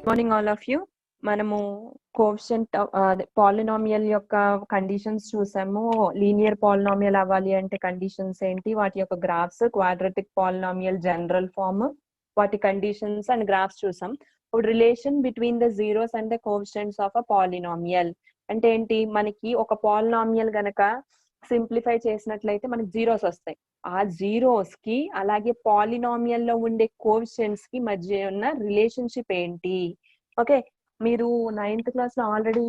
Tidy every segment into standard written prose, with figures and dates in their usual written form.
Morning all of you. మనము coefficient polynomial యొక్క conditions చూసాము. లీనియర్ పాలినామియల్ అవ్వాలి అంటే కండిషన్స్ ఏంటి, వాటి యొక్క graphs, quadratic polynomial general form, వాటి కండిషన్స్ అండ్ గ్రాఫ్స్ చూసాం. ఇప్పుడు relation between the zeros and the coefficients of a polynomial అంటే ఏంటి, మనకి ఒక పాలినామియల్ గనక సింప్లిఫై చేసినట్లయితే మనకి జీరోస్ వస్తాయి. ఆ జీరోస్ కి అలాగే పాలినామియల్ లో ఉండే కోఎఫిషియంట్స్ కి మధ్య ఉన్న రిలేషన్షిప్ ఏంటి? ఓకే, మీరు 9th క్లాస్ లో ఆల్రెడీ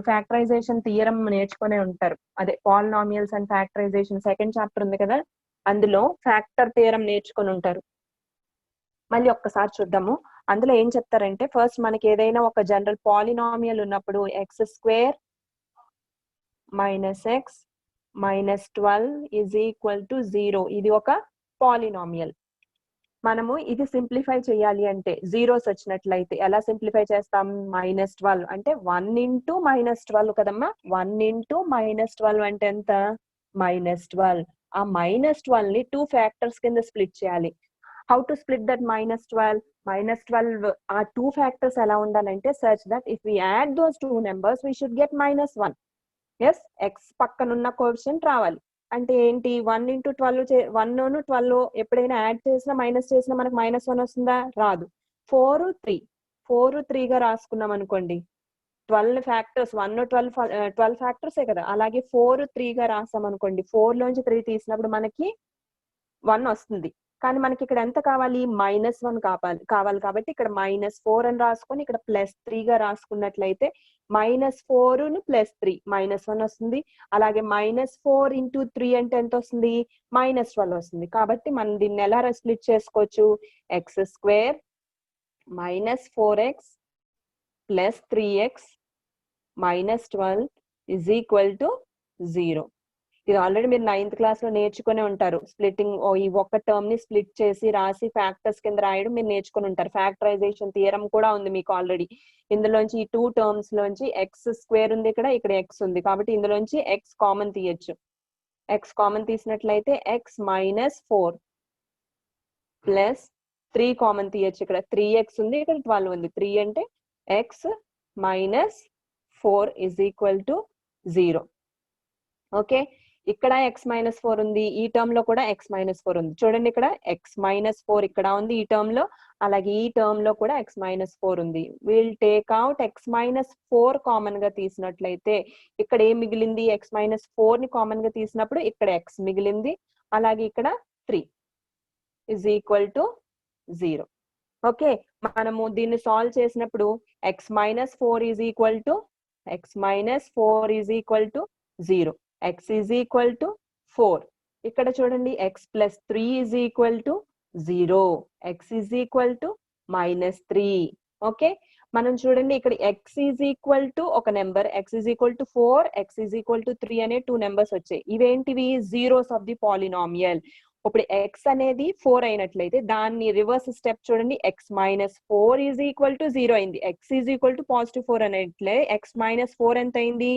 ఫ్యాక్టరైజేషన్ థియరం నేర్చుకునే ఉంటారు. అదే polynomials and factorization second chapter ఉంది కదా, అందులో ఫ్యాక్టర్ థియరం నేర్చుకుని ఉంటారు. మళ్ళీ ఒక్కసారి చూద్దాము. అందులో ఏం చెప్తారంటే, ఫస్ట్ మనకి ఏదైనా ఒక జనరల్ పాలినామియల్ ఉన్నప్పుడు X square minus X minus 12 is equal to 0. ఇది ఒక పాలినామియల్. మనము ఇది సింప్లిఫై చేయాలి అంటే జీరోస్ వచ్చినట్లయితే ఎలా సింప్లిఫై చేస్తాం? -12 అంటే 1 ఇంటూ -12 కదమ్మా. 1 ఇంటూ -12 అంటే ఎంత? -12. ఆ -12 ని 2 ఫ్యాక్టర్స్ కింద స్ప్లిట్ చేయాలి. How to split that -12? -12 ఆ 2 ఫ్యాక్టర్స్ ఎలా ఉండాలంటే such that if we add those 2 numbers we should get -1. Yes, x పక్కనున్న కోఎఫిషియంట్ రావాలి. అంటే ఏంటి, 1 ఇంటూ 12 1 12 ఎప్పుడైనా యాడ్ చేసినా మైనస్ చేసినా మనకు -1 వస్తుందా? రాదు. 4 3 గా రాసుకున్నాం అనుకోండి. 12 ఫ్యాక్టర్స్ 1 12 ఫ్యాక్టర్సే కదా. అలాగే 4 3 గా రాసాం అనుకోండి. 4 లోంచి 3 తీసినప్పుడు మనకి 1 వస్తుంది. కానీ మనకి ఇక్కడ ఎంత కావాలి? -1 కావాలి కాబట్టి ఇక్కడ -4 అని రాసుకొని ఇక్కడ +3 గా రాసుకున్నట్లయితే -4 +3 -1 వస్తుంది. అలాగే -4 ఇంటూ 3 అంటే ఎంత వస్తుంది? -12 వస్తుంది. కాబట్టి మనం దీన్ని ఎలా స్ప్లిట్ చేసుకోవచ్చు? X square -4x + 3x -12 is equal to 0. ఇది ఆల్రెడీ మీరు 9th క్లాస్ లో నేర్చుకునే ఉంటారు. స్ప్లిట్టింగ్, ఈ ఒక్క టర్మ్ ని స్ప్లిట్ చేసి రాసి ఫ్యాక్టర్స్ కింద రాయడం మీరు నేర్చుకుని ఉంటారు. ఫ్యాక్టరైజేషన్ థియరం కూడా ఉంది మీకు ఆల్రెడీ. ఇందులోంచి ఈ 2 టర్మ్స్ లోంచి ఎక్స్ స్క్వేర్ ఉంది, ఇక్కడ ఎక్స్ ఉంది కాబట్టి ఇందులోంచి ఎక్స్ కామన్ తీయచ్చు. ఎక్స్ కామన్ తీసినట్లయితే ఎక్స్ -4 ప్లస్ 3 కామన్ తీయచ్చు. ఇక్కడ 3x ఉంది, ఇక్కడ 12 ఉంది. 3 అంటే x -4 is equal to 0. Okay, ఇక్కడ x -4 ఉంది, ఈ టర్మ్ లో కూడా x -4 ఉంది. చూడండి, ఇక్కడ x -4 ఇక్కడ ఉంది ఈ టర్మ్ లో, అలాగే ఈ టర్మ్ లో కూడా x -4 ఉంది. Will take out x -4 common గా తీసినట్లయితే ఇక్కడ ఏం మిగిలింది? x -4 ని కామన్ గా తీసినప్పుడు ఇక్కడ x మిగిలింది, అలాగే ఇక్కడ 3 ఈజ్ ఈక్వల్ టు 0. ఓకే, మనము దీన్ని సాల్వ్ చేసినప్పుడు x -4 is equal to 0. x is equal to 4. ఇక్కడ చూడండి x + 3 is equal to 0. x is equal to -3. Okay, మనం చూడండి ఇక్కడ x ఈజ్ ఈక్వల్ టు ఒక number, x is equal to 4, x is equal to 3 అనే 2 numbers వచ్చాయి. ఇవేంటివి? Zeros of the polynomial. ఇప్పుడు x అనేది 4 అయినట్లయితే దాన్ని రివర్స్ స్టెప్ చూడండి, x -4 ఈజ్ ఈక్వల్ టు 0 అయింది. x is equal to +4 అనేట్లే x -4 ఎంత అయింది?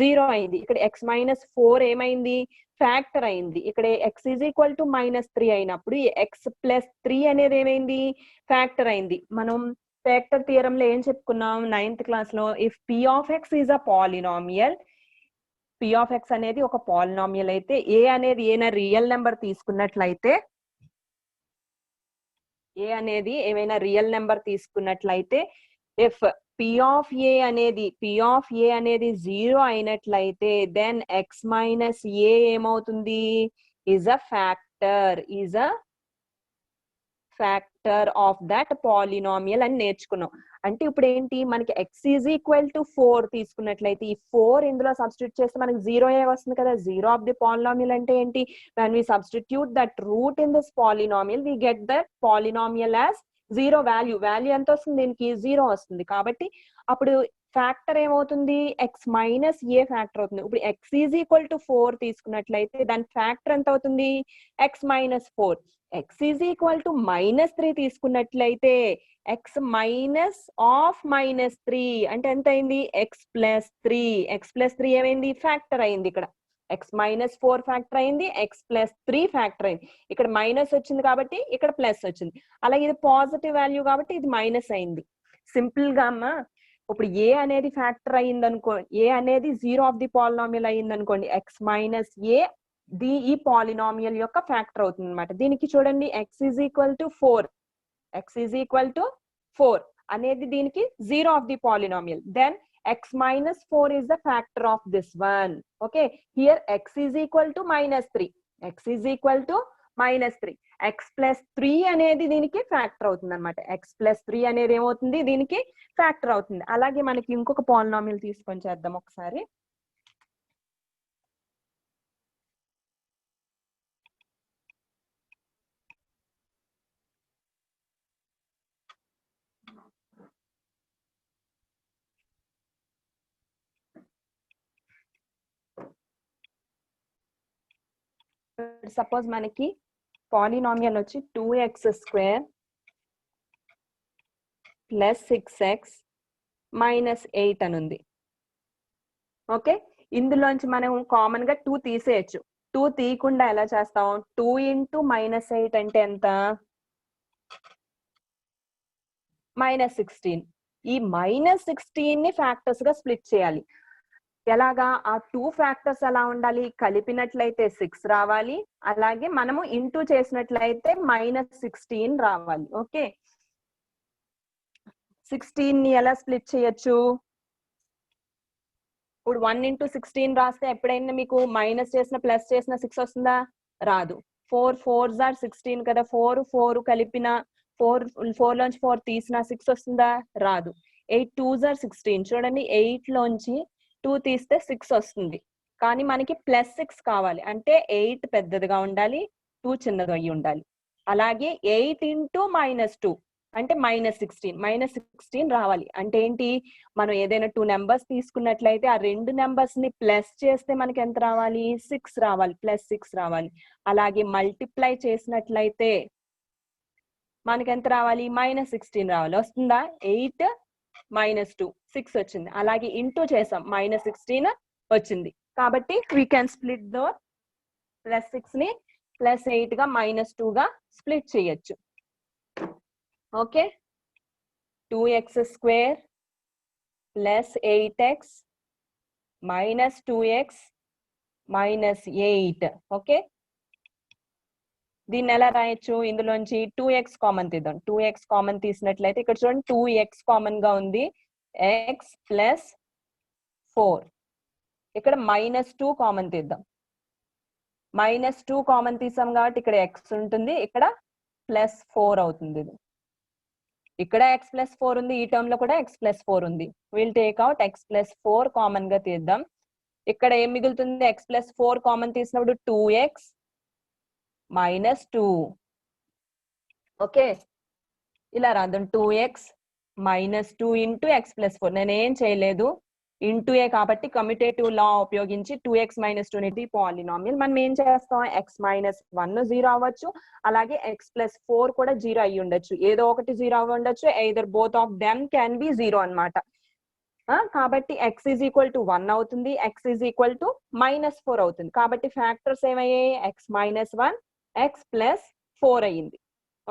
0 అయింది. ఇక్కడ x -4 ఏమైంది? ఫ్యాక్టర్ అయింది. ఇక్కడ x ఈజ్ ఈక్వల్ టు -3 అయినప్పుడు x + 3 అనేది ఏమైంది? ఫ్యాక్టర్ అయింది. మనం ఫ్యాక్టర్ థియరం లో ఏం చెప్పుకున్నాం 9th క్లాస్ లో? If p of x is a polynomial, p of x అనేది ఒక పాలినామియల్ అయితే a అనేది ఏమైనా రియల్ నెంబర్ తీసుకున్నట్లయితే, a అనేది ఏమైనా రియల్ నెంబర్ తీసుకున్నట్లయితే ఇఫ్ p ఆఫ్ a అనేది 0 అయినట్లయితే దెన్ x - a ఏమవుతుంది? Is a factor of that polynomial అని నేర్చుకున్నాం. అంటే ఇప్పుడు ఏంటి, మనకి x ఈజ్ ఈక్వల్ టు 4 తీసుకున్నట్లయితే ఈ 4 ఇందులో సబ్స్టిట్యూట్ చేస్తే మనకి 0 వస్తుంది కదా. 0 ఆఫ్ ది పాలినామియల్ అంటే ఏంటి? when we substitute that root in this polynomial we get that polynomial as 0 value ఎంత వస్తుంది? దీనికి 0 వస్తుంది. కాబట్టి అప్పుడు ఫ్యాక్టర్ ఏమవుతుంది ఎక్స్ మైనస్ ఏ ఫ్యాక్టర్ అవుతుంది. ఇప్పుడు ఎక్స్ ఈజ్ ఈక్వల్ టు 4 తీసుకున్నట్లయితే దాని ఫ్యాక్టర్ ఎంత అవుతుంది X minus 4. X is equal to -3 తీసుకున్నట్లయితే ఎక్స్ మైనస్ ఆఫ్ -3 అంటే ఎంత అయింది ఎక్స్ ప్లస్ 3. ఎక్స్ ప్లస్ 3 ఏమైంది ఫ్యాక్టర్ అయింది. ఇక్కడ ఎక్స్ మైనస్ 4 ఫ్యాక్టర్ అయింది, ఎక్స్ ప్లస్ 3 ఫ్యాక్టర్ అయింది. ఇక్కడ మైనస్ వచ్చింది కాబట్టి ఇక్కడ ప్లస్ వచ్చింది. అలాగే ఇది పాజిటివ్ వాల్యూ కాబట్టి ఇది మైనస్ అయింది. సింపుల్ గా అమ్మా ఇప్పుడు ఏ అనేది ఫ్యాక్టర్ అయింది అనుకో, ఏ అనేది 0 ఆఫ్ ది పాలినామియల్ అయింది అనుకోండి, ఎక్స్ మైనస్ ఏ ఈ పాలినామియల్ యొక్క ఫ్యాక్టర్ అవుతుంది అనమాట. దీనికి చూడండి x is equal to 4, x is equal to 4 అనేది దీనికి 0 of the polynomial. Then x minus 4 is the factor of this one. Okay, here x is equal to -3, x is equal to -3, x plus 3 అనేది దీనికి factor అవుతుంది అనమాట. x plus 3 అనేది ఏమవుతుంది దీనికి factor అవుతుంది. అలాగే మనకి ఇంకొక పాలినామియల్ తీసుకొని చేద్దాం ఒకసారి. సపోజ్ మనకి పాలినామియల్ వచ్చి 2x² ప్లస్ 6x మైనస్ 8 అని ఉంది. ఓకే, ఇందులోంచి మనం కామన్ గా 2 తీసేయచ్చు. 2 తీయకుండా ఎలా చేస్తాం, 2 ఇంటూ -8 అంటే ఎంత -16. ఈ -16 ని ఫ్యాక్టర్స్ గా స్ప్లిట్ చేయాలి. ఎలాగా ఆ 2 ఫ్యాక్టర్స్ ఎలా ఉండాలి, కలిపినట్లయితే 6 రావాలి, అలాగే మనము ఇంటూ చేసినట్లయితే -16 రావాలి. ఓకే, 16 ని ఎలా స్ప్లిట్ చేయొచ్చు, ఇప్పుడు 1 ఇంటూ 16 రాస్తే ఎప్పుడైనా మీకు మైనస్ చేసిన ప్లస్ చేసిన 6 వస్తుందా, రాదు. 4 4s are 16 కదా, 4 కలిపిన 4 లోంచి 4 తీసిన 6 వస్తుందా, రాదు. 8 2s are 16 చూడండి, 8 లోంచి 2 తీస్తే 6 వస్తుంది. కానీ మనకి +6 కావాలి అంటే 8 పెద్దదిగా ఉండాలి, 2 చిన్నగా అయ్యి ఉండాలి. అలాగే 8 ఇంటూ -2 అంటే -16 రావాలి. అంటే ఏంటి, మనం ఏదైనా 2 నెంబర్స్ తీసుకున్నట్లయితే ఆ 2 నెంబర్స్ ని ప్లస్ చేస్తే మనకి ఎంత రావాలి, 6 రావాలి, +6 రావాలి. అలాగే మల్టిప్లై చేసినట్లయితే మనకి ఎంత రావాలి, -16 రావాలి. వస్తుందా, 8 -2 6 వచ్చింది. అలాగే ఇంటూ చేసాం, -16 వచ్చింది. కాబట్టి వీ కెన్ స్ప్లిట్ ద +6 ని +8 గా -2 గా స్ప్లిట్ చేయొచ్చు. Okay, 2x² plus 8x minus 2x minus 8. Okay, దీన్ని ఎలా రాయొచ్చు, ఇందులోంచి 2x కామన్ తీద్దాం. 2x కామన్ తీసినట్లయితే ఇక్కడ చూడండి 2x కామన్ గా ఉంది, x ప్లస్ 4. ఇక్కడ -2 కామన్ తీద్దాం. -2 కామన్ తీసాం కాబట్టి ఇక్కడ x ఉంటుంది, ఇక్కడ +4 అవుతుంది. ఇది ఇక్కడ x + 4 ఉంది, ఈ టర్మ్ లో కూడా x + 4 ఉంది. Will take out x + 4 common గా తీద్దాం. ఇక్కడ ఏం మిగులుతుంది, x + 4 కామన్ తీసినప్పుడు 2x -2. ఓకే, ఇలా రాద్దాం, 2x -2 ఇంటూ x + 4. నేనేం చేయలేదు, ఇంటూ ఏ కాబట్టి కమ్యూటేటివ్ లా ఉపయోగించి 2x - 2 అనేది పాలినామియల్. మనం ఏం చేస్తాం, x - 1 0 అవ్వచ్చు, అలాగే x + 4 కూడా 0 అయ్యి ఉండొచ్చు. ఏదో ఒకటి 0 అవ్వి ఉండొచ్చు, either both of them can be 0 అన్నమాట. కాబట్టి x is equal to 1 అవుతుంది, x is equal to -4 అవుతుంది. కాబట్టి ఫ్యాక్టర్స్ ఏమయ్యాయి, x - 1 x + 4 అయ్యింది.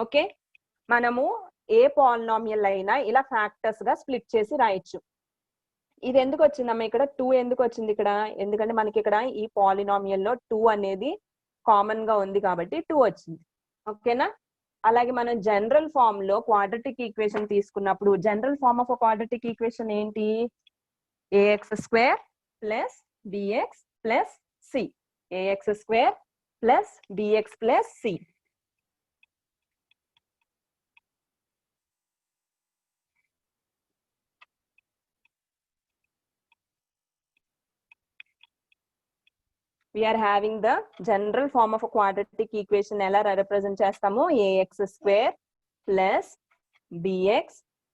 ఓకే, మనము ఏ పాలినామియల్ అయినా ఇలా ఫ్యాక్టర్స్ గా స్ప్లిట్ చేసి రాయొచ్చు. ఇది ఎందుకు వచ్చిందమ్మా, ఇక్కడ 2 ఎందుకు వచ్చింది ఇక్కడ, ఎందుకంటే మనకి ఇక్కడ ఈ పాలినామియల్ లో 2 అనేది కామన్ గా ఉంది కాబట్టి 2 వచ్చింది. ఓకేనా, అలాగే మనం జనరల్ ఫామ్ లో క్వాడ్రాటిక్ ఈక్వేషన్ తీసుకున్నప్పుడు general form of quadratic equation ఏంటి, ax² plus bx plus c, ax² plus bx plus c. We are having the general form of a quadratic equation. ఎలా represent చేస్తాము, ax² plus bx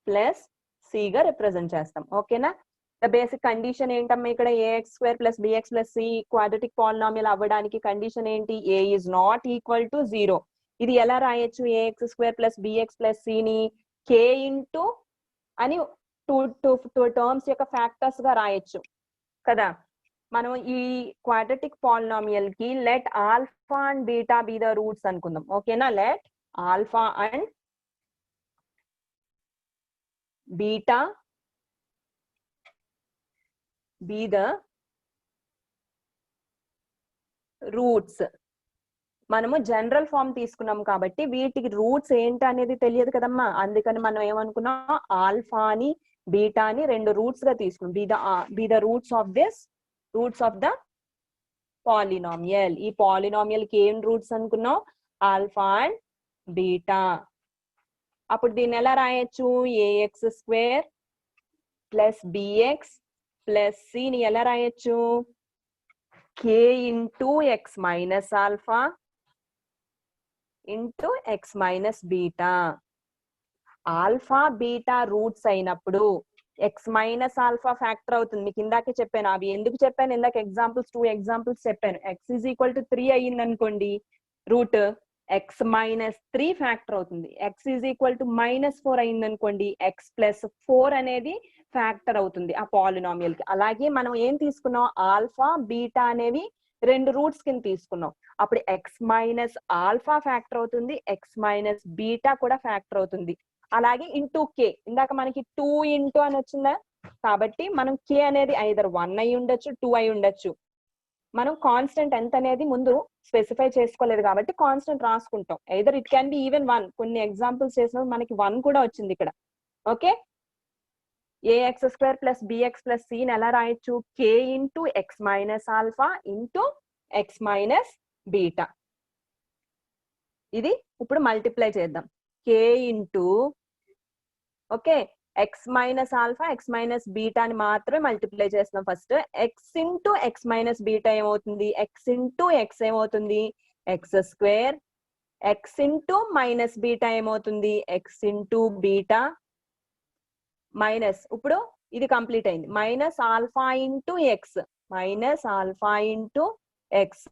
plus c గా represent చేస్తాం. ఓకేనా, the basic condition ఏంటమ్మా ఇక్కడ a x square plus b x plus c quadratic polynomial అవ్వడానికి condition ఏంటి? A is not equal to 0. ఇది ఎలా రాయొచ్చు? A x square plus b x plus సిని కే ఇంటూ అని టూ టర్మ్స్ యొక్క ఫ్యాక్టర్స్ గా రాయొచ్చు కదా. మనం ఈ క్వాడ్రటిక్ పాలినామియల్ కి let alpha and beta be the roots అనుకుందాం. ఓకేనా? Let alpha and beta be the roots. మనము జనరల్ ఫామ్ తీసుకున్నాం కాబట్టి వీటికి రూట్స్ ఏంటి అనేది తెలియదు కదమ్మా. అందుకని మనం ఏమనుకున్నాం, ఆల్ఫా అని బీటా అని రెండు రూట్స్ గా తీసుకున్నాం. Be the roots of the polynomial. ఈ పాలినామియల్ కి ఏం రూట్స్ అనుకున్నాం? Alpha and beta. అప్పుడు దీన్ని ఎలా రాయొచ్చు? A x square plus b x plus c ని ఎలా రాయొచ్చు? K into x minus alpha into x minus beta. Alpha beta roots అయినప్పుడు ఎక్స్ మైనస్ ఆల్ఫా ఫ్యాక్టర్ అవుతుంది. మీకు ఇందాకే చెప్పాను. అవి ఎందుకు చెప్పాను? ఇందాక టూ ఎగ్జాంపుల్స్ చెప్పాను. ఎక్స్ ఈజ్ ఈక్వల్ టు 3 అయ్యింది అనుకోండి, రూట్ ఎక్స్ మైనస్ 3 ఫ్యాక్టర్ అవుతుంది. ఎక్స్ ఈజ్ ఈక్వల్ టు -4 అయింది అనుకోండి, ఎక్స్ ప్లస్ 4 అనేది ఫ్యాక్టర్ అవుతుంది ఆ పాలినామియల్ కి. అలాగే మనం ఏం తీసుకున్నాం? ఆల్ఫా బీటా అనేవి రెండు రూట్స్ కింద తీసుకున్నాం. అప్పుడు ఎక్స్ మైనస్ ఆల్ఫా ఫ్యాక్టర్ అవుతుంది, ఎక్స్ మైనస్ బీటా కూడా ఫ్యాక్టర్ అవుతుంది. అలాగే ఇంటూ కే, ఇందాక మనకి 2 ఇంటూ అని వచ్చిందా, కాబట్టి మనం కే అనేది ఐదర్ 1 అయి ఉండొచ్చు, 2 అయి ఉండొచ్చు. మనం కాన్స్టెంట్ ఎంత అనేది ముందు స్పెసిఫై చేసుకోలేదు కాబట్టి కాన్స్టెంట్ రాసుకుంటాం. Either it can be even 1. కొన్ని ఎగ్జాంపుల్స్ చేసినప్పుడు మనకి 1 కూడా వచ్చింది ఇక్కడ. Okay, a x square plus b x plus c ని ఎలా రాయొచ్చు? K into x minus alpha into x minus beta. ఇది ఇప్పుడు మల్టిప్లై చేద్దాం. K into okay x minus alpha x minus beta అని మాత్రమే మల్టిప్లై చేస్తున్నాం. First x into x minus beta ఏమవుతుంది? ఎక్స్ ఇంటూ ఎక్స్ ఏమవుతుంది? X square. X into minus beta ఏమవుతుంది? X into beta minus, ఇప్పుడు ఇది కంప్లీట్ అయింది, minus alpha into x, minus alpha into x,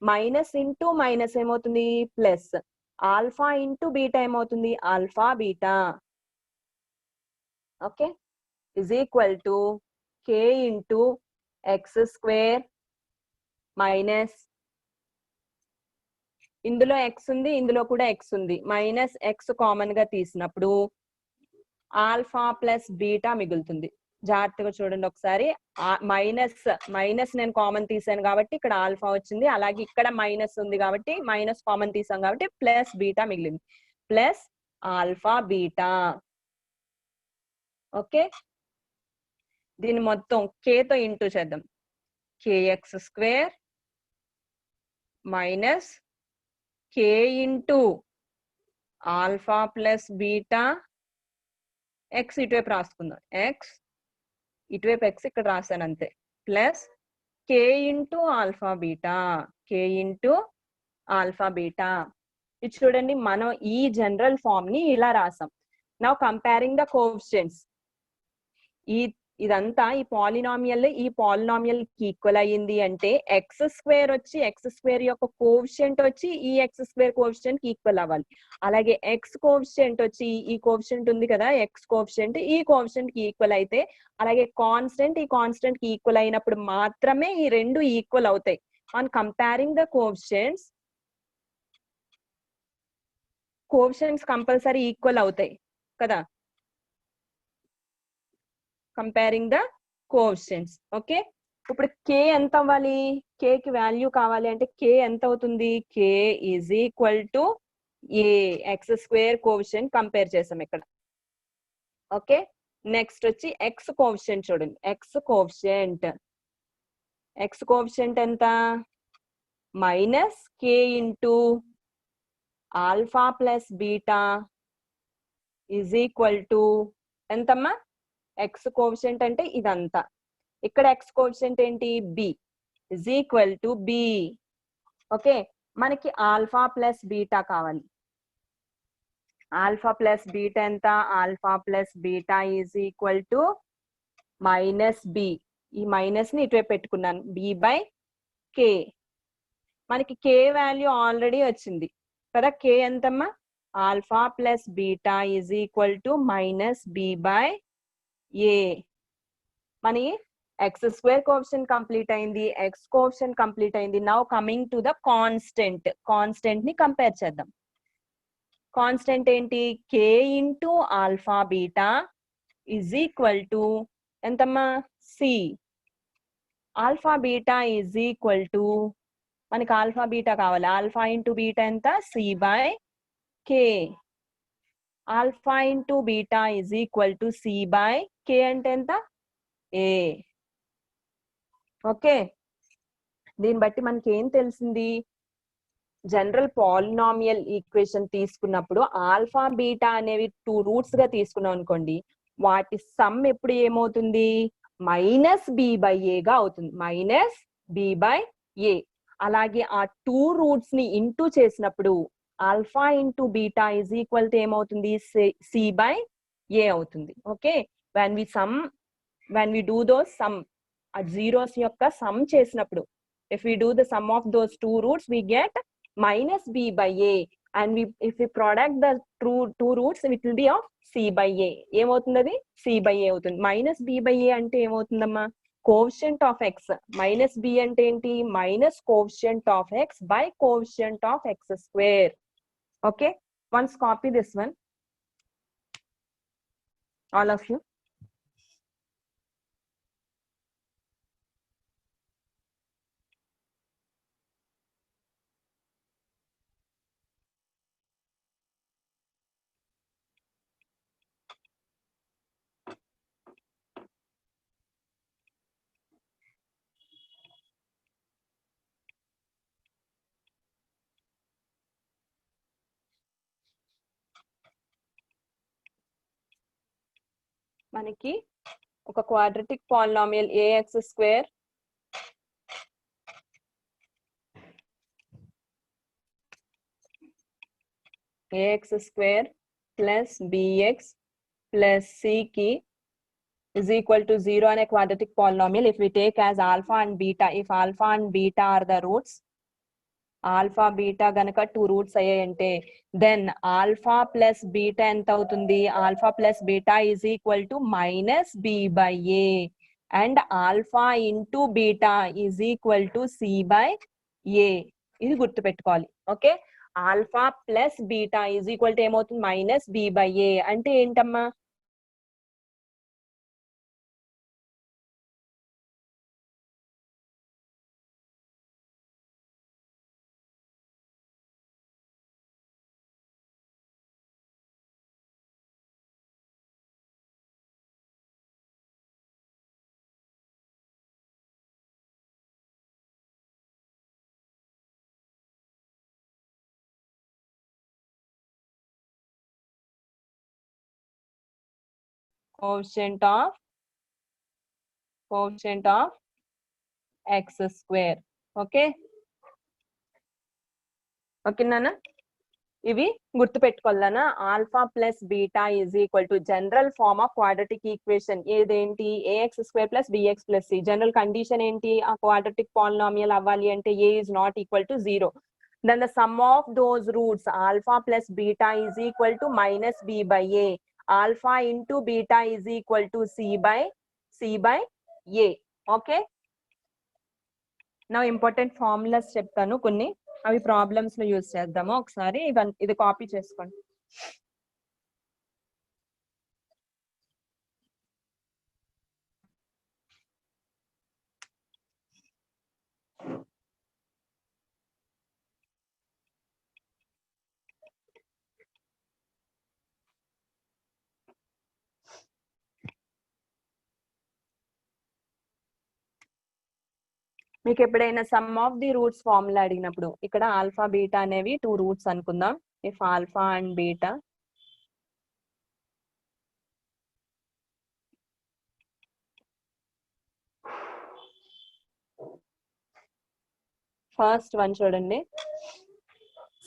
minus into minus ఏమవుతుంది? Plus. Alpha into beta ఏమవుతుంది? Alpha beta. Okay, is equal to K into X square minus, ఇందులో X ఉంది, ఇందులో కూడా X ఉంది, మైనస్ ఎక్స్ కామన్ గా తీసినప్పుడు alpha plus beta మిగులుతుంది. జాగ్రత్తగా చూడండి ఒకసారి. మైనస్ నేను కామన్ తీసాను కాబట్టి ఇక్కడ ఆల్ఫా వచ్చింది. అలాగే ఇక్కడ మైనస్ ఉంది కాబట్టి మైనస్ కామన్ తీసాం కాబట్టి ప్లస్ బీటా మిగిలింది. Plus alpha beta. ఓకే, దీన్ని మొత్తం కేతో ఇంటూ చేద్దాం. K x square minus k into alpha plus beta. X ఇటువైపు రాసుకుందాం, ఎక్స్ ఇటువైపు ఎక్స్ ఇక్కడ రాశాను అంతే, plus k into alpha beta, k into alpha beta. ఇది చూడండి, మనం ఈ జనరల్ ఫామ్ ని ఇలా రాసాం. నౌ కంపేరింగ్ ద కోఎఫిషియెంట్స్, ఇదంతా ఈ పాలినామియల్ కి ఈక్వల్ అయ్యింది అంటే ఎక్స్ స్క్వేర్ వచ్చి ఎక్స్ స్క్వేర్ యొక్క కోఎఫిషియంట్ వచ్చి ఈ ఎక్స్ స్క్వేర్ కోఎఫిషియంట్ కి ఈక్వల్ అవ్వాలి. అలాగే ఎక్స్ కోఎఫిషియంట్ వచ్చి ఈ కోఎఫిషియంట్ ఉంది కదా, ఎక్స్ కోఎఫిషియంట్ ఈ కోఎఫిషియంట్ కి ఈక్వల్ అయితే, అలాగే కాన్స్టెంట్ ఈ కాన్స్టెంట్ కి ఈక్వల్ అయినప్పుడు మాత్రమే ఈ రెండు ఈక్వల్ అవుతాయి. On comparing the coefficients compulsory equal అవుతాయి కదా, కంపేరింగ్ ద కోఎఫిషియెంట్స్. ఓకే, ఇప్పుడు కే ఎంత అవ్వాలి? కే కి వాల్యూ కావాలి అంటే కే ఎంత అవుతుంది? K is equal to a x square coefficient compare చేసాం ఇక్కడ. ఓకే, నెక్స్ట్ వచ్చి ఎక్స్ కోఎఫిషియెంట్ చూడండి. ఎక్స్ కోఎఫిషియెంట్ ఎంత? Minus k into alpha plus beta is equal to ఎంతమ్మా? ఎక్స్ కోఎఫిషియంట్ అంటే ఇదంతా. ఇక్కడ ఎక్స్ కోఎఫిషియంట్ ఏంటి? B is equal to b. Okay, మనకి ఆల్ఫా ప్లస్ బీటా కావాలి. ఆల్ఫా ప్లస్ బీటా ఎంత? Alpha plus beta is equal to minus b, ఈ minus ని ఇటువైపు పెట్టుకున్నాను, బి బై కే. మనకి కే వాల్యూ ఆల్రెడీ వచ్చింది కదా, కే ఎంతమ్మా, alpha plus beta is equal to minus B by a. మన ఎక్స్ స్క్వేర్ కోఎఫిషియెంట్ కంప్లీట్ అయింది, ఎక్స్ కోఎఫిషియెంట్ కంప్లీట్ అయింది. Now coming to the constant, constant ని కంపేర్ చేద్దాం. కాన్స్టెంట్ ఏంటి, k into alpha beta is equal to ఎంతమ్మా, c. Alpha beta is equal to, మనకి alpha beta కావాలి, alpha into beta ఎంత, c by k. Alpha into beta is equal to c by k అంటే ఎంత, ఏ. Okay, దీన్ని బట్టి మనకి ఏం తెలిసింది, జనరల్ పాలినామియల్ ఈక్వేషన్ తీసుకున్నప్పుడు ఆల్ఫా బీటా అనేవి 2 రూట్స్ గా తీసుకున్నాం అనుకోండి, వాటి సమ్ ఎప్పుడు ఏమవుతుంది, మైనస్ బి బై ఏగా అవుతుంది, మైనస్ బి బై ఏ. అలాగే ఆ 2 రూట్స్ ని ఇంటూ చేసినప్పుడు alpha into beta is equal to ఏమవుతుంది, సి బై ఏ అవుతుంది. Okay, when we do those sum, ఆ జీరోస్ యొక్క సమ్ చేసినప్పుడు, if we do the sum of those 2 roots we get minus b by a, and if we product the two roots it will be of c by a. ఏమవుతుంది అది, c by a అవుతుంది. Minus b by a అంటే ఏమవుతుందమ్మా, coefficient of x, minus b అంటే ఏంటి, minus coefficient of x by coefficient of x square. Okay, once copy this one, all of you. మనకి ఒక quadratic polynomial ax square plus bx plus c కి is equal to 0 అనే quadratic polynomial if we take as alpha and beta, if alpha and beta are the roots, alpha beta గనక 2 roots అయ్యాయంటే then alpha plus beta ఎంత అవుతుంది, alpha plus beta is equal to minus B by a, and alpha into beta is equal to c by a. ఇది గుర్తుపెట్టుకోవాలి. Okay, alpha plus beta is equal to ఏమవుతుంది, minus B by a అంటే ఏంటమ్మా, coefficient of x square. Okay, ఓకేనా, ఇవి గుర్తుపెట్టుకోవాలనా. Alpha plus beta is equal to general form of quadratic equation ఏదేంటి, ax square plus bx plus c. General condition ఏంటి, ఆ quadratic polynomial అవ్వాలి అంటే a is not equal to 0. then the sum of those roots alpha plus beta is equal to minus b by a, alpha into beta is equal to c by a. okay, now important formulas చెప్తాను కొన్ని, అవి problems లో use చేద్దాము ఒకసారి. ఇది copy చేసుకోండి. మీకు ఎప్పుడైనా sum of the roots formula అడిగినప్పుడు ఇక్కడ ఆల్ఫా బీటా అనేవి 2 రూట్స్ అనుకుందాం. If alpha and beta, first one చూడండి,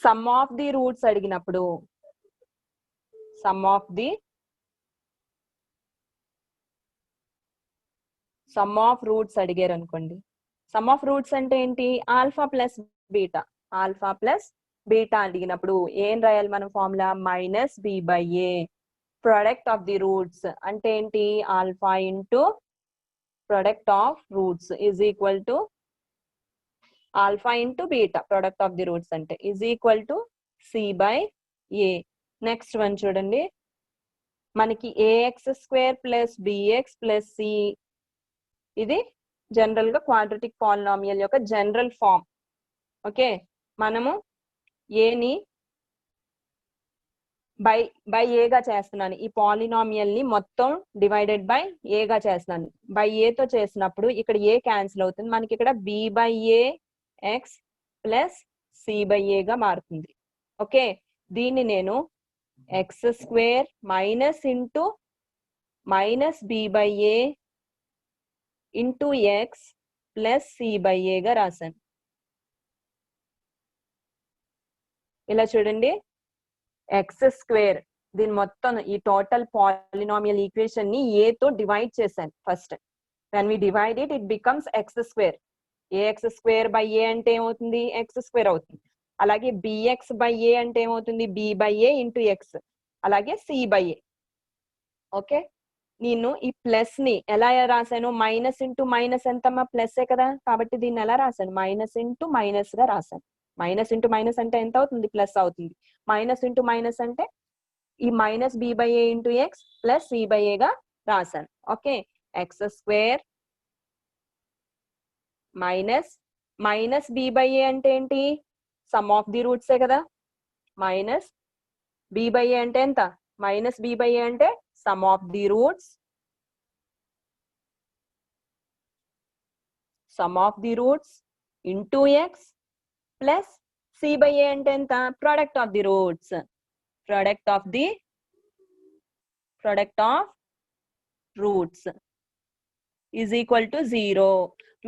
సమ్ ఆఫ్ ది రూట్స్ అడిగినప్పుడు sum of the sum of roots అడిగారు అనుకోండి. సమ్ ఆఫ్ రూట్స్ అంటే ఏంటి? Alpha plus beta. Alpha plus beta అడిగినప్పుడు ఏం రాయాలి మనం formula? Minus B by A. Product of the roots అంటే ఏంటి? Alpha into product of roots is equal to alpha into beta. Product of the roots అంటే is equal to c by a. Next one చూడండి, మనకి a x square plus b x plus c, ఇది general గా quadratic polynomial యొక్క general form. Okay, మనము ఏని by ఏగా చేస్తున్నాను. ఈ పాలినామియల్ ని మొత్తం డివైడెడ్ బై ఏగా చేస్తున్నాను. బై ఏతో చేసినప్పుడు ఇక్కడ ఏ క్యాన్సిల్ అవుతుంది, మనకి ఇక్కడ b by a x plus c by ఏగా మారుతుంది. ఓకే, దీన్ని నేను x square minus into minus B by a into x plus c by ఏగా రాశాను. ఇలా చూడండి, ఎక్స్ స్క్వేర్, దీని మొత్తం ఈ టోటల్ పాలినామియల్ ఈక్వేషన్ ని ఏ తో డివైడ్ చేశాను first. when we divide it, it becomes x square. ax square by a అంటే ఏమవుతుంది? x square అవుతుంది. అలాగే bx by a అంటే ఏమవుతుంది? b by a into x. అలాగే c by a. ఓకే, నేను ఈ ప్లస్ ని ఎలా రాశాను? మైనస్ ఇంటూ మైనస్ ఎంతమ్మా? ప్లస్ ఏ కదా, కాబట్టి దీన్ని ఎలా రాశాను? మైనస్ ఇంటూ మైనస్ గా రాశాను. మైనస్ ఇంటూ మైనస్ అంటే ఎంత అవుతుంది? ప్లస్ అవుతుంది. మైనస్ ఇంటూ మైనస్ అంటే ఈ minus B by a into x plus c by ఏగా రాశాను. Okay, x square minus minus B by a అంటే ఏంటి? సమ్ ఆఫ్ ది రూట్సే కదా. మైనస్ బి బై ఏ అంటే ఎంత? మైనస్ బి బై ఏ అంటే sum of the roots, sum of the roots into x plus c by a అంటే ఎంత? Product of the roots. Product of roots is equal to 0.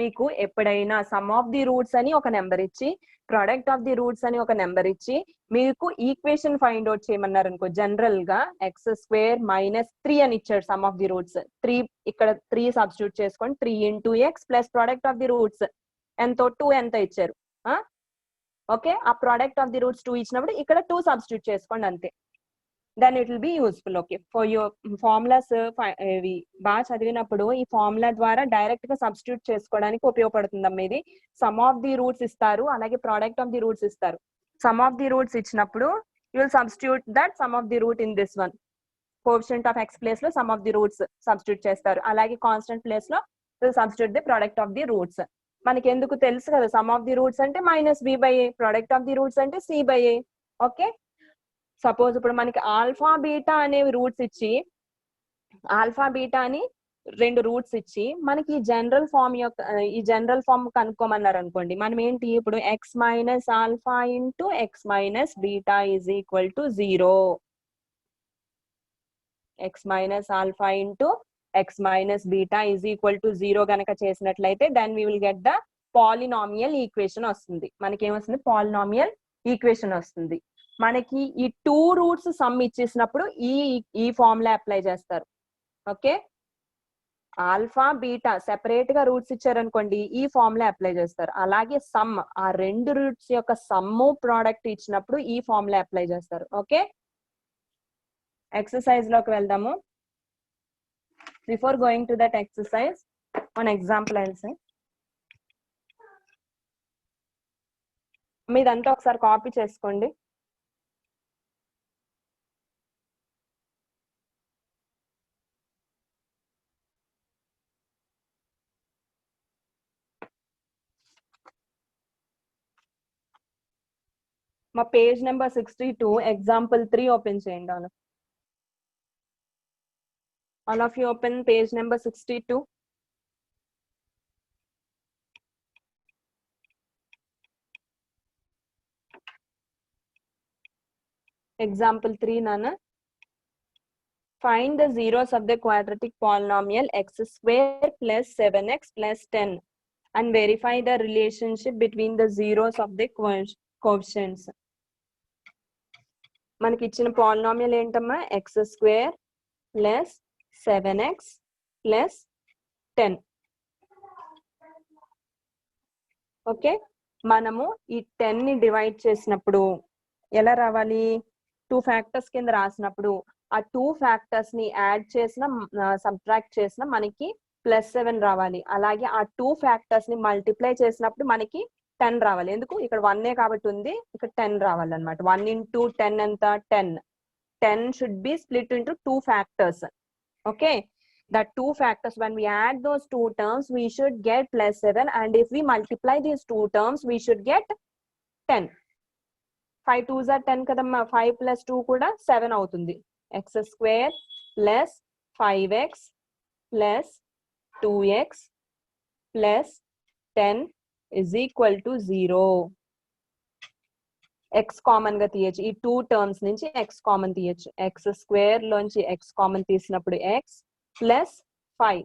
మీకు ఎప్పుడైనా sum of the roots అని ఒక number ఇచ్చి product of the roots అని ఒక number ఇచ్చి మీకు ఈక్వేషన్ ఫైండ్ అవుట్ చేయమన్నారు అనుకో, జనరల్ గా ఎక్స్ స్క్వేర్ మైనస్ 3 అని ఇచ్చాడు సమ్ ఆఫ్ ది రూట్స్. 3 ఇక్కడ 3 సబ్స్టిట్యూట్ చేసుకోండి. 3 into x plus product of the roots ఎంతో 2 ఎంత ఇచ్చారు. ఓకే, ఆ ప్రొడక్ట్ ఆఫ్ ది రూట్స్ 2 ఇచ్చినప్పుడు ఇక్కడ 2 సబ్స్టిట్యూట్ చేసుకోండి అంతే. Then it will be useful. Okay, for your formulas ఇవి బాగా చదివినప్పుడు ఈ ఫార్ములా ద్వారా డైరెక్ట్ గా సబ్స్టిట్యూట్ చేసుకోవడానికి ఉపయోగపడుతుంది అమ్మ. ఇది సమ్ ఆఫ్ ది రూట్స్ ఇస్తారు, అలాగే ప్రోడక్ట్ ఆఫ్ ది రూట్స్ ఇస్తారు. సమ్ ఆఫ్ ది రూట్స్ ఇచ్చినప్పుడు you will substitute that sum of the root in this one. Coefficient of x place లో sum of the roots substitute చేస్తారు, అలాగే constant place లో will substitute the product of the roots. మనకి ఎందుకు తెలుసు కదా, sum of the roots అంటే minus B by A, product of the roots అంటే c by a. Okay, suppose ఇప్పుడు మనకి ఆల్ఫా బీటా అనేవి రూట్స్ ఇచ్చి, ఆల్ఫా బీటా అని 2 రూట్స్ ఇచ్చి మనకి ఈ జనరల్ ఫామ్ కనుక్కోమన్నారు అనుకోండి, మనం ఏంటి ఇప్పుడు x minus alpha into x minus beta is equal to 0. X minus alpha into x minus beta is equal to 0 గనక చేసినట్లయితే then we will get the polynomial equation వస్తుంది. మనకి ఏమొస్తుంది? పాలినామియల్ ఈక్వేషన్ వస్తుంది. మనకి ఈ 2 రూట్స్ సమ్ ఇచ్చేసినప్పుడు ఈ formula apply చేస్తారు. ఓకే, ఆల్ఫా బీటా సెపరేట్ గా రూట్స్ ఇచ్చారనుకోండి, ఈ ఫార్ములా అప్లై చేస్తారు. అలాగే సమ్, ఆ 2 రూట్స్ యొక్క సమ్ము ప్రోడక్ట్ ఇచ్చినప్పుడు ఈ ఫార్ములా అప్లై చేస్తారు. ఓకే, ఎక్సర్సైజ్ లోకి వెళ్దాము. Before going to that exercise one example I will say. మీదంతా ఒకసారి కాపీ చేసుకోండి. మా పేజ్ నెంబర్ 62 ఎగ్జాంపుల్ 3 ఓపెన్ చేయండి. All of you open page number 62. Example 3, Nana. Find the zeros of the quadratic polynomial x square plus 7x plus 10 and verify the relationship between the zeros of the coefficients. మనకి ఇచ్చిన polynomial ఏంటమ్మా? x square plus 7x plus 10. Okay, మనము ఈ 10 ని divide చేసినప్పుడు ఎలా రావాలి? 2 factors కింద రాసినప్పుడు ఆ 2 ఫ్యాక్టర్స్ ని యాడ్ చేసిన సబ్ట్రాక్ట్ చేసిన మనకి +7 రావాలి. అలాగే ఆ 2 ఫ్యాక్టర్స్ ని మల్టిప్లై చేసినప్పుడు మనకి 10 రావాలి. ఎందుకు? ఇక్కడ 1 కాబట్టి ఉంది, ఇక్కడ 10 రావాలన్నమాట. 1 into 10 ఎంత? 10. 10 should be split into 2 factors. Okay, the 2 factors, when we add those 2 terms we should get +7, and if we multiply these 2 terms we should get 10. 5 2s are 10 kadamma. 5 plus 2 kuda 7 avutundi. X square plus 5x plus 2x plus 10 is equal to 0. x common గా తీయచ్చు. ఈ 2 terms నుంచి x common తీయచ్చు. x square లోంచి x common తీసినప్పుడు x plus 5.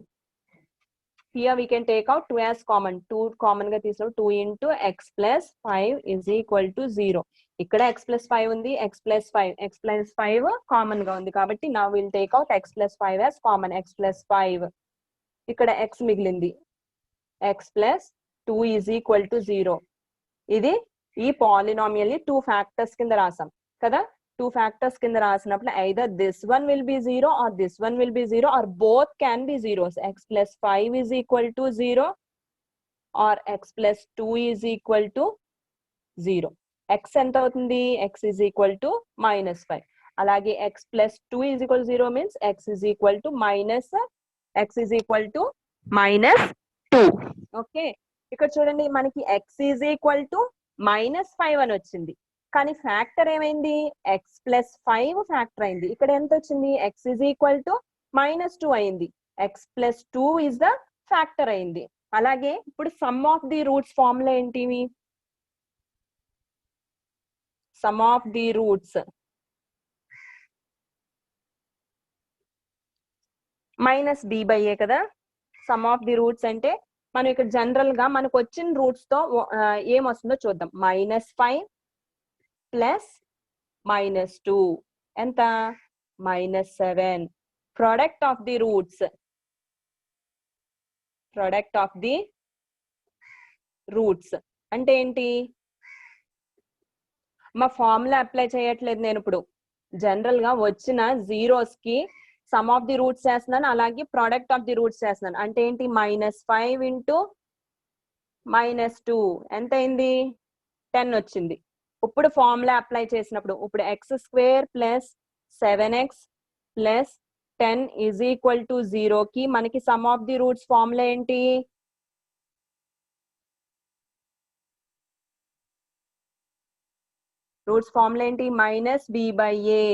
Here we can take out 2 as common. 2 common గా తీసినప్పుడు 2 into x plus 5 is equal to 0. ఇక్కడ x plus 5 ఉంది, x plus 5 కామన్ గా ఉంది కాబట్టి now we'll take out x plus 5 as common. x plus 5 ఇక్కడ x మిగిలింది. x plus 2 is equal to 0. ఇది ఈ పాలినామియల్ ని 2 ఫ్యాక్టర్స్ కింద రాసాం కదా. 2 ఫ్యాక్టర్స్ కింద రాసినప్పుడు either this one will be 0 or this one will be 0 or both can be zeros. x plus 5 is equal to 0 or x plus 2 is equal to 0. x ఎంత అవుతుంది? x is equal to -5. అలాగే x plus 2 is equal to 0 means x is equal to -2. Okay, ఇక్కడ చూడండి మనకి x is equal to -5 అని వచ్చింది. కానీ factor ఏమైంది? x plus 5 ఫ్యాక్టర్ అయింది. ఇక్కడ ఎంత వచ్చింది? x is equal to -2 అయింది. x plus 2 is the factor అయింది. అలాగే ఇప్పుడు sum of the roots formula ఏంటివి? Sum of the roots -b/a కదా. సమ్ ఆఫ్ ది రూట్స్ అంటే మనం ఇక్కడ జనరల్ గా మనకు వచ్చిన రూట్స్ తో ఏమొస్తుందో చూద్దాం. -5 ప్లస్ -2 ఎంత? -7. ప్రోడక్ట్ ఆఫ్ ది రూట్స్ అంటే ఏంటి? మా ఫార్ములా అప్లై చేయట్లేదు నేను ఇప్పుడు. జనరల్ గా వచ్చిన జీరోస్ కి సమ్ ఆఫ్ ది రూట్స్ చేస్తున్నాను, అలాగే ప్రోడక్ట్ ఆఫ్ ది రూట్స్ చేస్తున్నాను. అంటే ఏంటి? -5 into -2 ఎంత అయింది? 10 వచ్చింది. ఇప్పుడు ఫార్ములా అప్లై చేసినప్పుడు ఇప్పుడు x² plus 7x plus 10 is equal to 0 కి మనకి some of the roots formula ఏంటి? రూట్స్ ఫార్ములా ఏంటి? -b/a.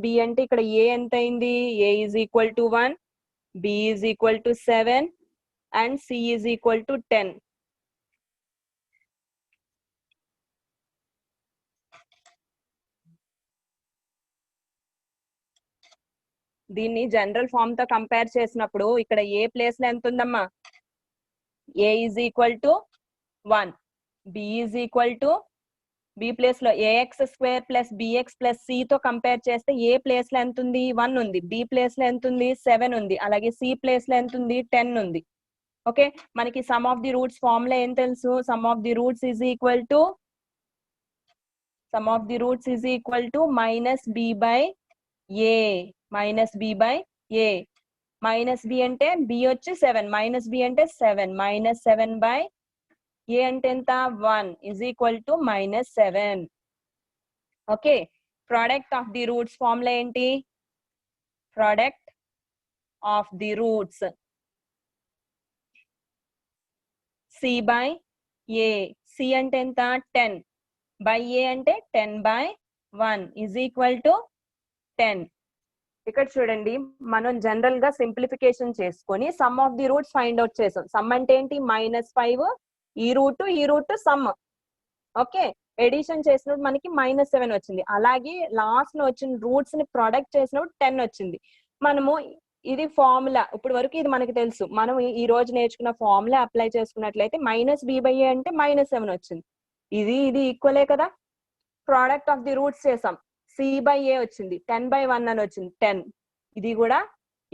-b అంటే ఇక్కడ a ఎంత అయింది? a is equal to 1, b is equal to 7 and c is equal to 10. దీన్ని జనరల్ ఫామ్ తో కంపేర్ చేసినప్పుడు ఇక్కడ ఏ ప్లేస్ లో ఎంత ఉందమ్మా? a is equal to 1, b is equal to b place లో ax² plus bx plus c తో compare చేస్తే ఏ ప్లేస్ లో ఎంత ఉంది? 1 ఉంది. b ప్లేస్ లో ఎంత ఉంది? 7 ఉంది. అలాగే c ప్లేస్ లో ఎంత ఉంది? 10 ఉంది. ఓకే, మనకి some of the roots formula ఏం తెలుసు? Some of the roots is equal to -b/a. -b అంటే b వచ్చి 7, -b అంటే 7, -7/a అంటే ఎంత? 1 is equal to -7. Okay, product of the roots formula ఏంటి? Product of the roots c/a. c అంటే ఎంత? 10 by a అంటే 10/1 is equal to 10. ఇక్కడ చూడండి మనం జనరల్ గా సింప్లిఫికేషన్ చేసుకొని some of the roots find out చేసాం. సమ్ అంటే ఏంటి? -5 ఈ రూట్ సమ్. ఓకే, ఎడిషన్ చేసినప్పుడు మనకి -7 వచ్చింది. అలాగే లాస్ట్ లో వచ్చిన రూట్స్ ని ప్రొడక్ట్ చేసినప్పుడు 10 వచ్చింది. మనము ఇది ఫార్ములా ఇప్పుడు వరకు ఇది మనకి తెలుసు. మనం ఈ రోజు నేర్చుకున్న ఫార్ములా అప్లై చేసుకున్నట్లయితే -b/a అంటే -7 వచ్చింది. ఇది ఈక్వలే కదా. ప్రోడక్ట్ ఆఫ్ ది రూట్స్ చేసాం, c/a వచ్చింది, 10/1 అని వచ్చింది 10. ఇది కూడా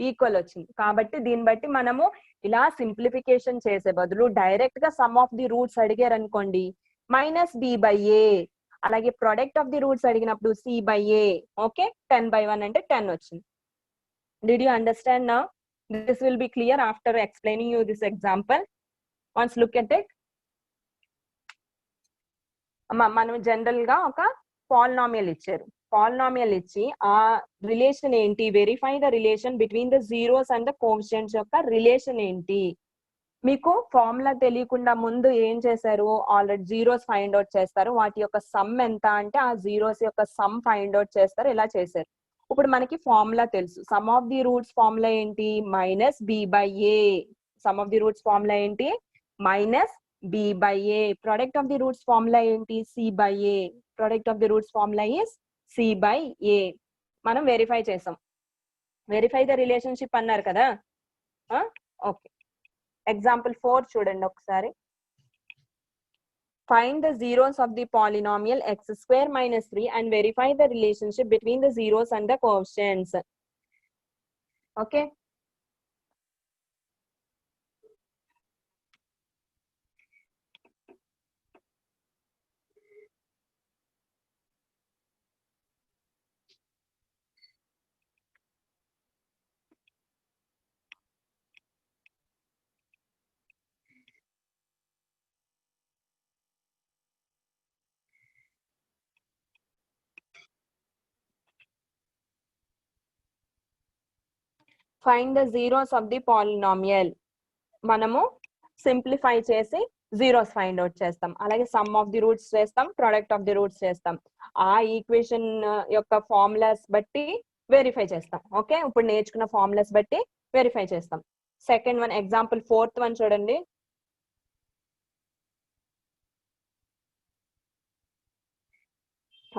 ఈక్వల్ వచ్చింది. కాబట్టి దీన్ని బట్టి మనము ఇలా సింప్లిఫికేషన్ చేసే బదులు డైరెక్ట్ గా సమ్ ఆఫ్ ది రూట్స్ అడిగారు అనుకోండి, -b/a. అలాగే ప్రొడక్ట్ ఆఫ్ ది రూట్స్ అడిగినప్పుడు c/a. ఓకే, 10/1 అంటే 10 వచ్చింది. Did you understand now? This will be clear after explaining you this example. Once look at it. మనం జనరల్ గా ఒక పాలినామియల్ ఇచ్చారు. పాలినామియల్ ఇచ్చి ఆ రిలేషన్ ఏంటి, verify the relation between the zeros and the coefficients యొక్క రిలేషన్ ఏంటి. మీకు ఫార్ములా తెలియకుండా ముందు ఏం చేశారు, ఆల్రెడీ జీరోస్ ఫైండ్ అవుట్ చేస్తారు, వాటి యొక్క సమ్ ఎంత అంటే ఆ జీరోస్ యొక్క సమ్ ఫైండ్ అవుట్ చేస్తారు, ఇలా చేశారు. ఇప్పుడు మనకి ఫార్ములా తెలుసు. Some of the roots formula ఏంటి, -b/a. Some of the roots formula ఏంటి, -b/a. Product of the roots formula ఏంటి, c/a. Product of the roots formula is c/a. మనం వెరిఫై చేసాం. వెరిఫై ద రిలేషన్షిప్ అన్నారు కదా. ఓకే, ఎగ్జాంపుల్ 4 చూడండి ఒకసారి. Find the zeros of the polynomial x² - 3 and verify the relationship between the zeros and the coefficients. Okay. Find the zeros of the polynomial. మనము simplify చేసి zeros find out చేస్తాం. అలాగే some of the roots చేస్తాం, product of the roots చేస్తాం. ఆ equation యొక్క formulas బట్టి verify చేస్తాం. ఓకే, ఇప్పుడు నేర్చుకున్న ఫార్ములాస్ బట్టి వెరిఫై చేస్తాం. Second one, example 4th one చూడండి.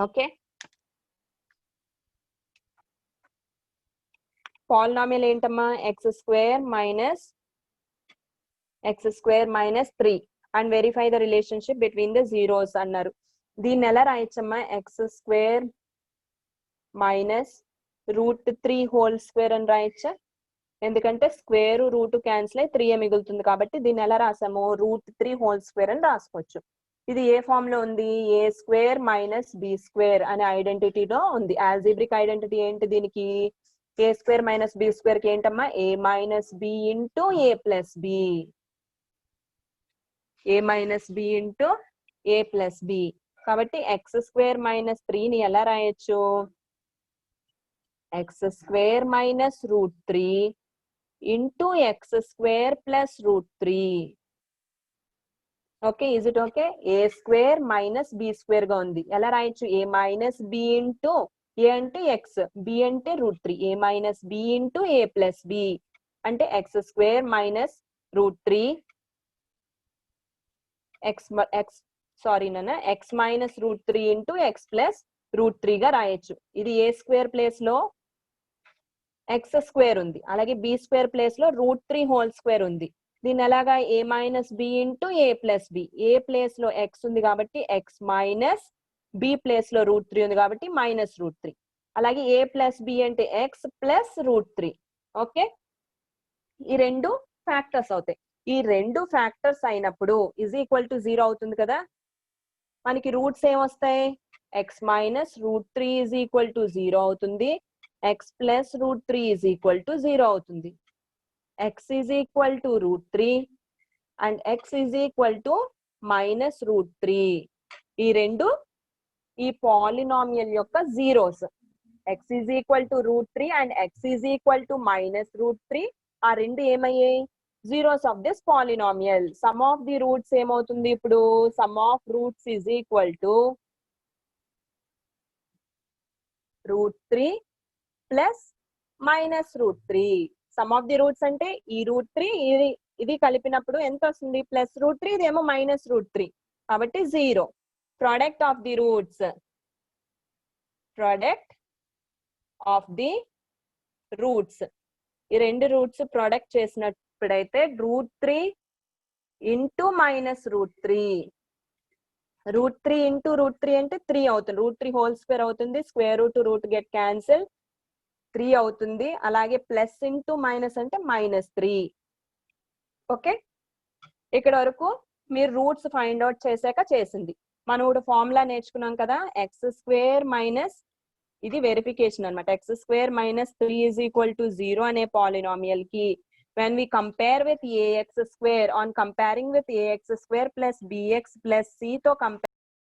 ఓకే, పాలినామియల్ ఏంటమ్మా, x² - 3 and verify the relationship between the zeros అన్నారు. దీన్ని ఎలా రాయొచ్చమ్మా, x² - √3² అని రాయొచ్చా? ఎందుకంటే స్క్వేర్ రూట్ క్యాన్సిల్ అయ్యి 3 మిగులుతుంది కాబట్టి దీన్ని ఎలా రాసాము, √3² అని రాసుకోవచ్చు. ఇది ఏ ఫామ్ లో ఉంది, a² - b² అనే ఐడెంటిటీలో ఉంది. ఆల్జీబ్రిక్ ఐడెంటిటీ ఏంటి దీనికి, a² - b² కి ఏంటమ్మా, a - b into a plus b. a - b into a plus b. కాబట్టి x² - 3 ని ఎలా రాయొచ్చు, x² - √3 into x² plus √3. Okay, is it okay? a² - b² గా ఉంది. ఎలా రాయొచ్చు, a - b ఇంటూ a అంటే x, b అంటే √3, a - b into a plus b అంటే x² - √3 x -√3 into x plus √3 గా రాయొచ్చు. ఇది a² ప్లేస్ లో x² ఉంది, అలాగే b² ప్లేస్ లో √3² ఉంది. దీన్ని ఎలాగా, a - b into a plus b. a place లో x ఉంది కాబట్టి x మైనస్ b ప్లేస్ లో √3 ఉంది కాబట్టి -√3. అలాగే a ప్లస్ b అంటే x ప్లస్ √3. ఓకే, ఈ రెండు ఫ్యాక్టర్స్ అవుతాయి. ఈ రెండు ఫ్యాక్టర్స్ అయినప్పుడు ఇజ్ ఈక్వల్ టు 0 అవుతుంది కదా. మనకి రూట్స్ ఏమొస్తాయి, x -√3 ఇజ్ ఈక్వల్ టు 0 అవుతుంది, x plus √3 is equal to 0 అవుతుంది. x is equal to √3 and x is equal to -√3. ఈ రెండు ఈ పాలినామియల్ యొక్క zeros. x is equal to √3 and x is equal to -√3. ఆ రెండు ఏమయ్యాయి, zeros of this polynomial. Sum of the roots ఏమవుతుంది ఇప్పుడు, sum of roots is equal to √3 plus -√3. Sum of the roots అంటే ఈ √3 ఇది కలిపినప్పుడు ఎంత వస్తుంది, ప్లస్ √3, ఇదేమో -√3 కాబట్టి 0. Product of the roots, product of the roots, ఈ రెండు రూట్స్ ప్రొడక్ట్ చేసినప్పుడైతే √3 ఇంటూ -√3. √3 ఇంటూ √3 అంటే 3 అవుతుంది, √3² అవుతుంది. Square root root get cancel, 3 అవుతుంది. అలాగే ప్లస్ ఇంటూ మైనస్ అంటే -3. ఓకే, ఇక్కడ వరకు మీరు రూట్స్ ఫైండ్ అవుట్ చేశాక చేసింది. మనం ఇప్పుడు ఫార్ములా నేర్చుకున్నాం కదా, x² మైనస్, ఇది వెరిఫికేషన్ అన్నమాట, x² minus 3 is equal to 0 అనే పాలినామియల్ కి when we compare with ax square, on comparing with ax square plus bx plus c తో కంపేర్